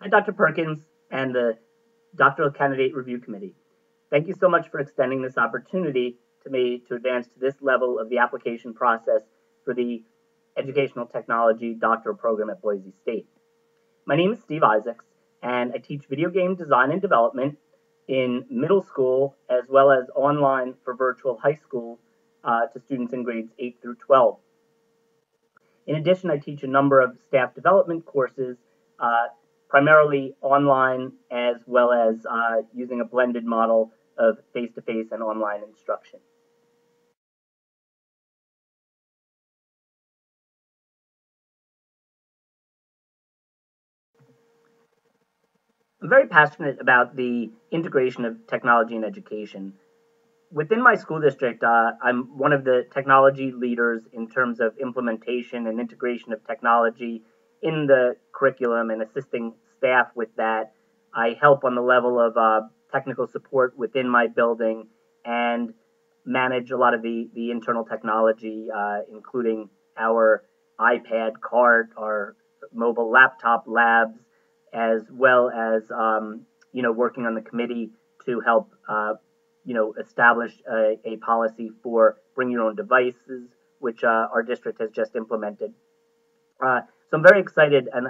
Hi, Dr. Perkins and the Doctoral Candidate Review Committee. Thank you so much for extending this opportunity to me to advance to this level of the application process for the Educational Technology Doctoral Program at Boise State. My name is Steve Isaacs, and I teach video game design and development in middle school as well as online for virtual high school to students in grades 8 through 12. In addition, I teach a number of staff development courses, primarily online as well as using a blended model of face-to-face and online instruction. I'm very passionate about the integration of technology in education. Within my school district, I'm one of the technology leaders in terms of implementation and integration of technology in the curriculum and assisting staff with that. I help on the level of technical support within my building and manage a lot of the internal technology, including our iPad cart, our mobile laptop labs, as well as working on the committee to help establish a policy for bring your own devices, which our district has just implemented. So I'm very excited, and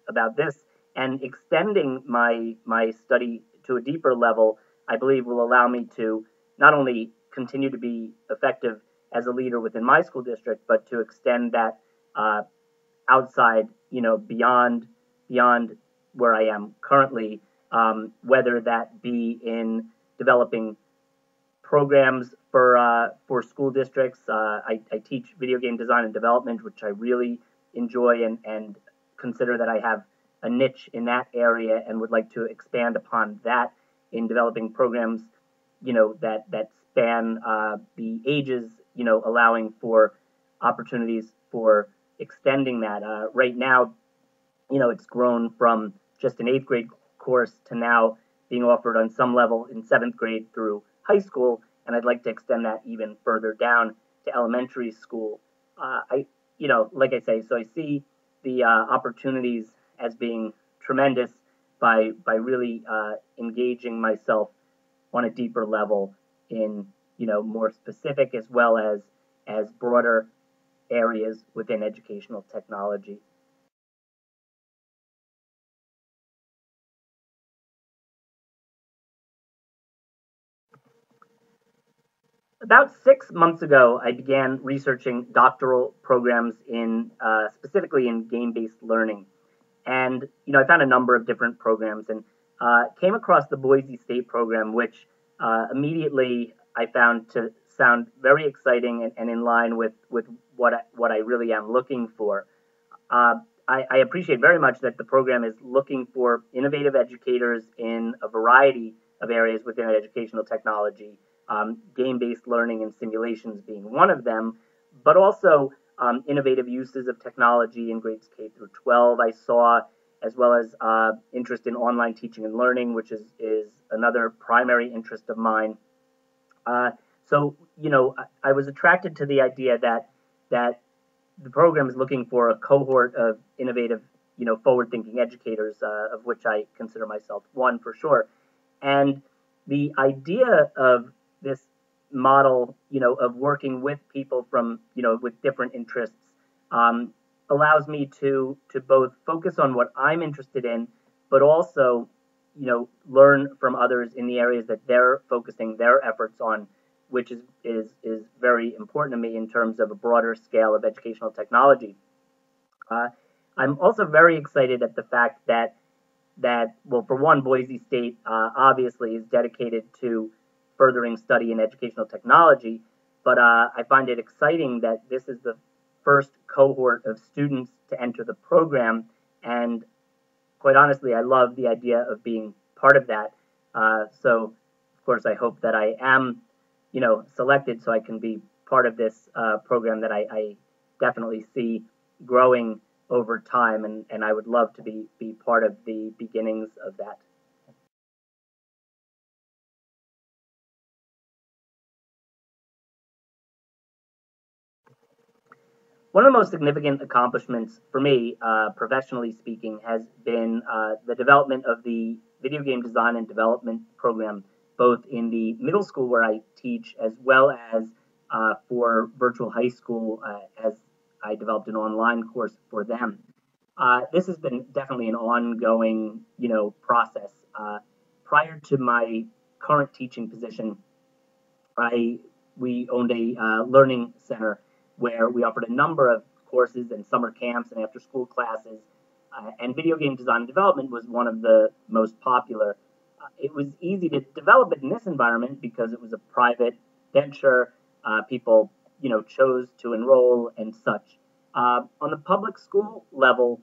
about this and extending my study to a deeper level. I believe will allow me to not only continue to be effective as a leader within my school district, but to extend that outside, beyond where I am currently, whether that be in developing programs for school districts. I teach video game design and development, which I really enjoy and consider that I have a niche in that area and would like to expand upon that in developing programs, that span the ages, allowing for opportunities for extending that. Right now, it's grown from just an eighth grade course to now being offered on some level in seventh grade through high school, and I'd like to extend that even further down to elementary school. Like I say, so I see the opportunities as being tremendous by really engaging myself on a deeper level in more specific as well as broader areas within educational technology. About 6 months ago, I began researching doctoral programs in specifically in game-based learning, and I found a number of different programs and came across the Boise State program, which immediately I found to sound very exciting and in line with what I really am looking for. Uh, I appreciate very much that the program is looking for innovative educators in a variety of areas within educational technology, game-based learning and simulations being one of them, but also innovative uses of technology in grades K through 12. I saw, as well as interest in online teaching and learning, which is another primary interest of mine. So I was attracted to the idea that the program is looking for a cohort of innovative, forward-thinking educators, of which I consider myself one for sure. And the idea of this model, of working with people from, with different interests, um, allows me to both focus on what I'm interested in, but also, learn from others in the areas that they're focusing their efforts on, which is very important to me in terms of a broader scale of educational technology. Uh, I'm also very excited at the fact that well, for one, Boise State obviously is dedicated to furthering study in educational technology, but I find it exciting that this is the first cohort of students to enter the program, and quite honestly, I love the idea of being part of that. So, of course, I hope that I am, selected so I can be part of this program that I definitely see growing over time, and I would love to be part of the beginnings of that. One of the most significant accomplishments for me, professionally speaking, has been the development of the video game design and development program, both in the middle school where I teach, as well as for virtual high school, as I developed an online course for them. This has been definitely an ongoing, process. Prior to my current teaching position, I we owned a learning center where we offered a number of courses and summer camps and after school classes. And video game design and development was one of the most popular. It was easy to develop it in this environment because it was a private venture. People, chose to enroll and such. On the public school level,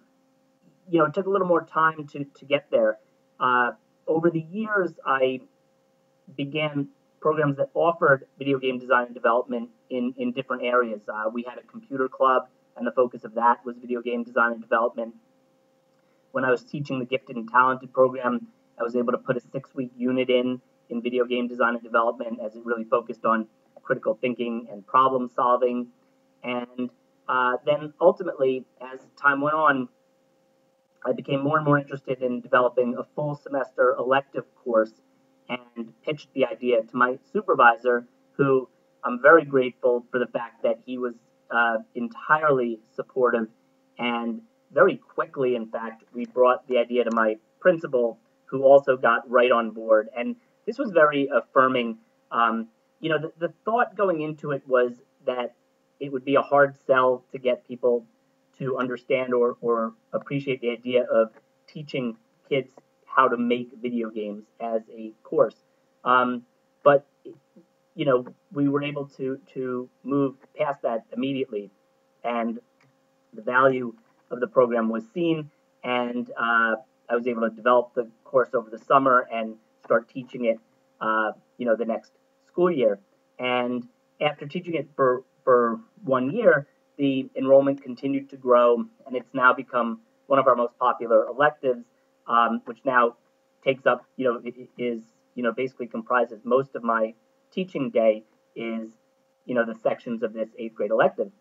it took a little more time to get there. Over the years, I began programs that offered video game design and development in different areas. We had a computer club, and the focus of that was video game design and development. When I was teaching the gifted and talented program, I was able to put a 6-week unit in video game design and development as it really focused on critical thinking and problem solving. And then ultimately, as time went on, I became more and more interested in developing a full semester elective course and pitched the idea to my supervisor, who I'm very grateful for the fact that he was entirely supportive. And very quickly, in fact, we brought the idea to my principal, who also got right on board. And this was very affirming. The thought going into it was that it would be a hard sell to get people to understand or appreciate the idea of teaching kids how to make video games as a course. But we were able to move past that immediately, and the value of the program was seen, and I was able to develop the course over the summer and start teaching it, the next school year. And after teaching it for 1 year, the enrollment continued to grow, and it's now become one of our most popular electives, which now takes up, basically comprises most of my teaching day is, the sections of this 8th grade elective.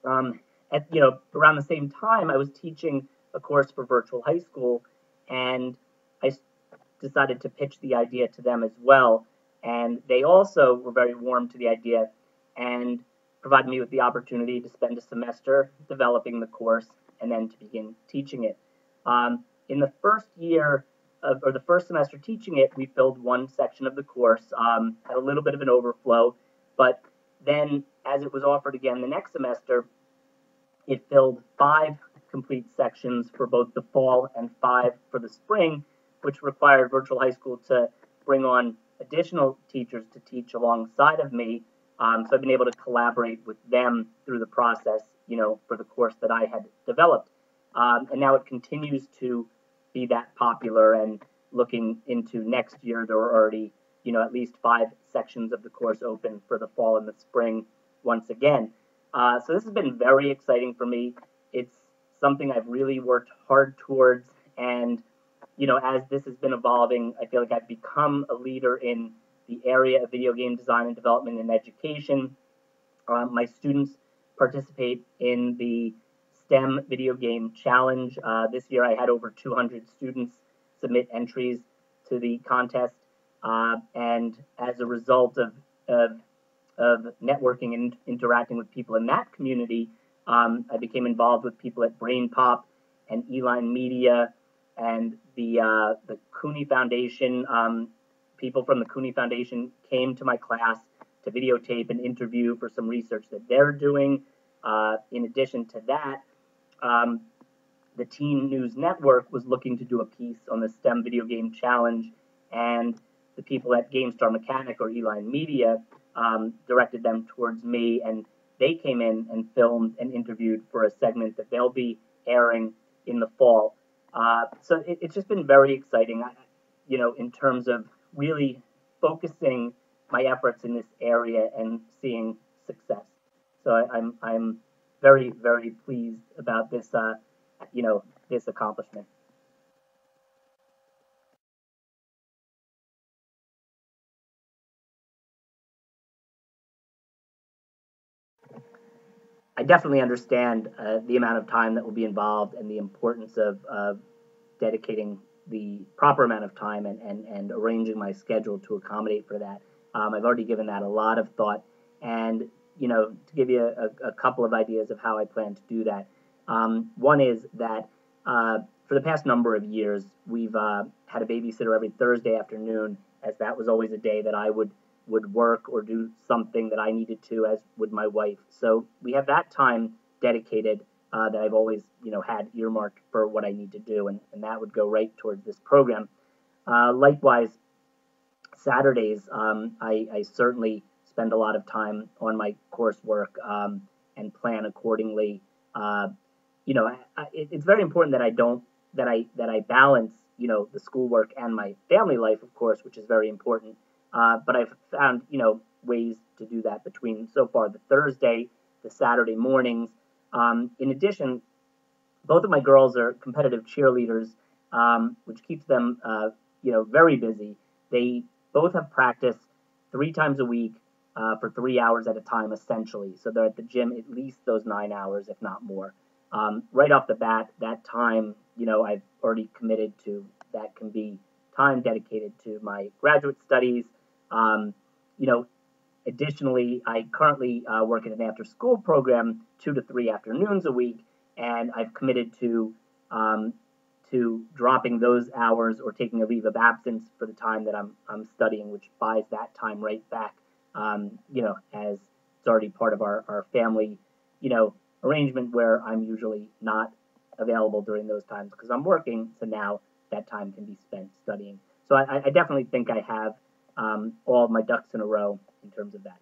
Around the same time, I was teaching a course for virtual high school, and I decided to pitch the idea to them as well. And they also were very warm to the idea and provided me with the opportunity to spend a semester developing the course and then to begin teaching it. In the first year or the first semester teaching it, we filled one section of the course, had a little bit of an overflow, but then as it was offered again the next semester, it filled 5 complete sections for both the fall and 5 for the spring, which required virtual high school to bring on additional teachers to teach alongside of me. So I've been able to collaborate with them through the process, for the course that I had developed. And now it continues to be that popular, and looking into next year, there are already, at least 5 sections of the course open for the fall and the spring once again. So this has been very exciting for me. It's something I've really worked hard towards, and as this has been evolving, I feel like I've become a leader in the area of video game design and development in education. My students participate in the STEM Video Game Challenge. This year I had over 200 students submit entries to the contest, and as a result of networking and interacting with people in that community, I became involved with people at Brain Pop and Eline Media and the Cooney Foundation. People from the Cooney Foundation came to my class to videotape and interview for some research that they're doing. In addition to that, the Teen News Network was looking to do a piece on the STEM Video Game Challenge, and the people at GameStar Mechanic or Eline Media directed them towards me, and they came in and filmed and interviewed for a segment that they'll be airing in the fall. So it's just been very exciting, in terms of really focusing my efforts in this area and seeing success. So I'm very, very pleased about this, this accomplishment. I definitely understand the amount of time that will be involved and the importance of dedicating the proper amount of time and arranging my schedule to accommodate for that. I've already given that a lot of thought, and to give you a couple of ideas of how I plan to do that. One is that for the past number of years, we've had a babysitter every Thursday afternoon, as that was always a day that I would work or do something that I needed to, as would my wife. So we have that time dedicated that I've always, had earmarked for what I need to do, and that would go right towards this program. Likewise, Saturdays, I certainly spend a lot of time on my coursework and plan accordingly. It's very important that I don't that I balance, the schoolwork and my family life, of course, which is very important. But I've found, ways to do that between so far the Thursday, the Saturday mornings. In addition, both of my girls are competitive cheerleaders, which keeps them, very busy. They both have practice 3 times a week for 3 hours at a time, essentially. So they're at the gym at least those 9 hours, if not more. Right off the bat, that time, I've already committed to. That can be time dedicated to my graduate studies. Um, you know, Additionally, I currently work in an after-school program 2 to 3 afternoons a week, and I've committed um, to dropping those hours or taking a leave of absence for the time that I'm studying, which buys that time right back. As it's already part of our family, arrangement where I'm usually not available during those times because I'm working. So now that time can be spent studying. So I definitely think I have all of my ducks in a row in terms of that.